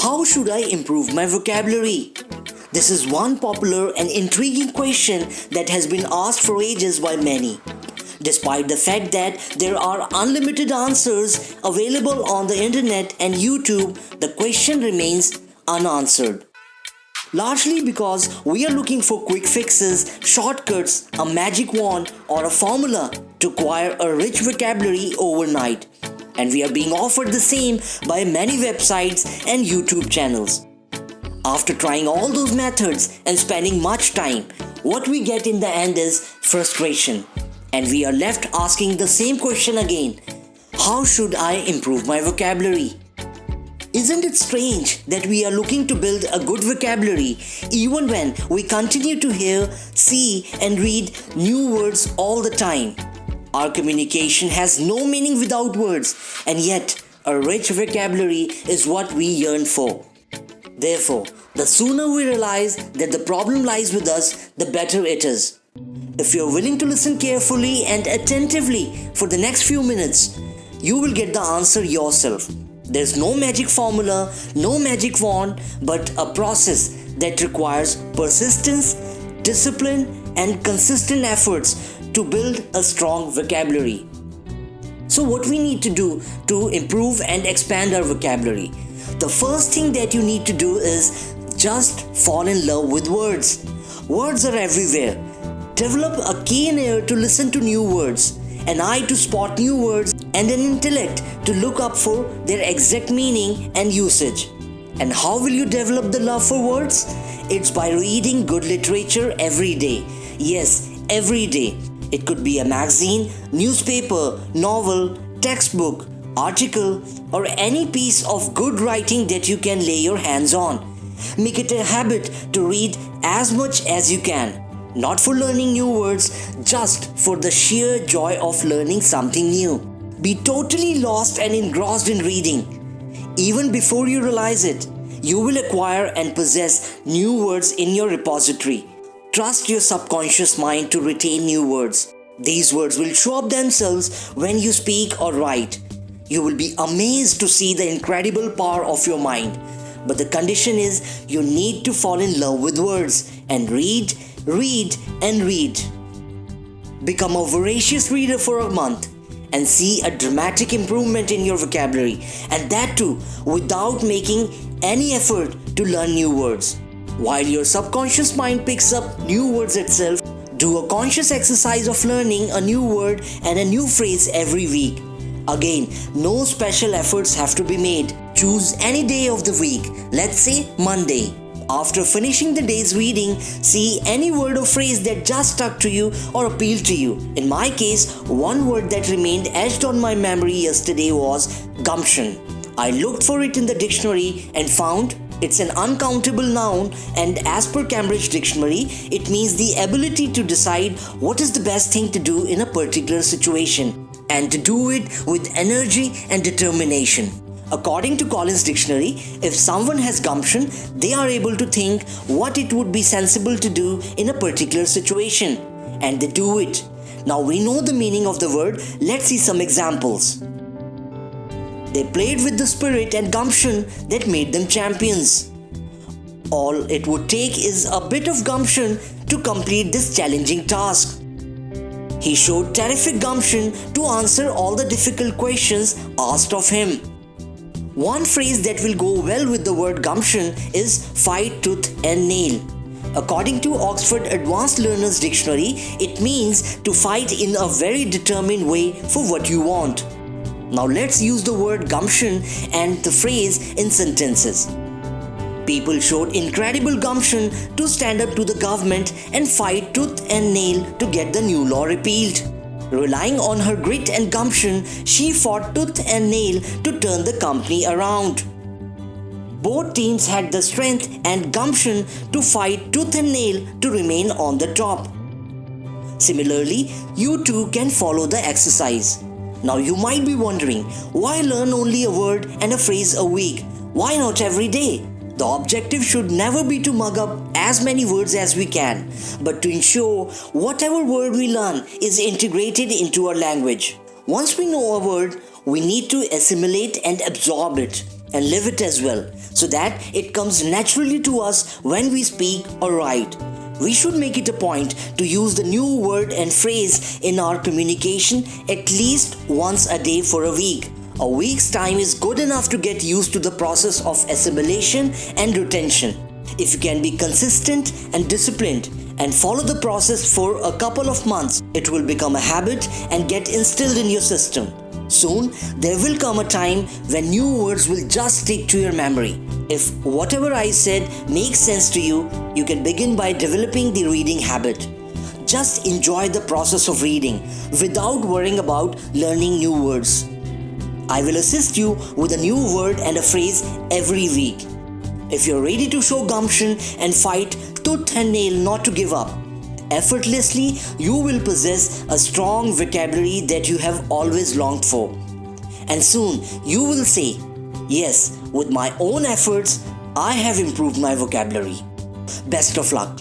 How should I improve my vocabulary? This is one popular and intriguing question that has been asked for ages by many. Despite the fact that there are unlimited answers available on the internet and YouTube, the question remains unanswered. Largely because we are looking for quick fixes, shortcuts, a magic wand, or a formula to acquire a rich vocabulary overnight. And we are being offered the same by many websites and YouTube channels. After trying all those methods and spending much time, what we get in the end is frustration. And we are left asking the same question again. How should I improve my vocabulary? Isn't it strange that we are looking to build a good vocabulary even when we continue to hear, see and read new words all the time? Our communication has no meaning without words, and yet a rich vocabulary is what we yearn for. Therefore, the sooner we realize that the problem lies with us, the better it is. If you're willing to listen carefully and attentively for the next few minutes, you will get the answer yourself. There's no magic formula, no magic wand, but a process that requires persistence, discipline, and consistent efforts to build a strong vocabulary. So what we need to do to improve and expand our vocabulary? The first thing that you need to do is just fall in love with words. Words are everywhere. Develop a keen ear to listen to new words, an eye to spot new words, and an intellect to look up for their exact meaning and usage. And how will you develop the love for words? It's by reading good literature every day. Yes, every day. It could be a magazine, newspaper, novel, textbook, article, or any piece of good writing that you can lay your hands on. Make it a habit to read as much as you can. Not for learning new words, just for the sheer joy of learning something new. Be totally lost and engrossed in reading. Even before you realize it, you will acquire and possess new words in your repository. Trust your subconscious mind to retain new words. These words will show up themselves when you speak or write. You will be amazed to see the incredible power of your mind. But the condition is you need to fall in love with words and read and read. Become a voracious reader for a month and see a dramatic improvement in your vocabulary, and that too without making any effort to learn new words. While your subconscious mind picks up new words itself, do a conscious exercise of learning a new word and a new phrase every week. Again, no special efforts have to be made. Choose any day of the week, let's say Monday. After finishing the day's reading, see any word or phrase that just stuck to you or appealed to you. In my case, one word that remained etched on my memory yesterday was gumption. I looked for it in the dictionary and found it's an uncountable noun, and as per Cambridge Dictionary, it means the ability to decide what is the best thing to do in a particular situation and to do it with energy and determination. According to Collins Dictionary, if someone has gumption, they are able to think what it would be sensible to do in a particular situation, and they do it. Now we know the meaning of the word, let's see some examples. They played with the spirit and gumption that made them champions. All it would take is a bit of gumption to complete this challenging task. He showed terrific gumption to answer all the difficult questions asked of him. One phrase that will go well with the word gumption is fight tooth and nail. According to Oxford Advanced Learners Dictionary, it means to fight in a very determined way for what you want. Now let's use the word gumption and the phrase in sentences. People showed incredible gumption to stand up to the government and fight tooth and nail to get the new law repealed. Relying on her grit and gumption, she fought tooth and nail to turn the company around. Both teams had the strength and gumption to fight tooth and nail to remain on the top. Similarly, you too can follow the exercise. Now you might be wondering, why learn only a word and a phrase a week? Why not every day? The objective should never be to mug up as many words as we can, but to ensure whatever word we learn is integrated into our language. Once we know a word, we need to assimilate and absorb it. and live it as well, so that it comes naturally to us when we speak or write. We should make it a point to use the new word and phrase in our communication at least once a day for a week. A week's time is good enough to get used to the process of assimilation and retention. If you can be consistent and disciplined and follow the process for a couple of months, it will become a habit and get instilled in your system. Soon, there will come a time when new words will just stick to your memory. If whatever I said makes sense to you, you can begin by developing the reading habit. Just enjoy the process of reading without worrying about learning new words. I will assist you with a new word and a phrase every week. If you're ready to show gumption and fight tooth and nail not to give up, effortlessly you will possess a strong vocabulary that you have always longed for. And soon you will say, yes, with my own efforts, I have improved my vocabulary. Best of luck.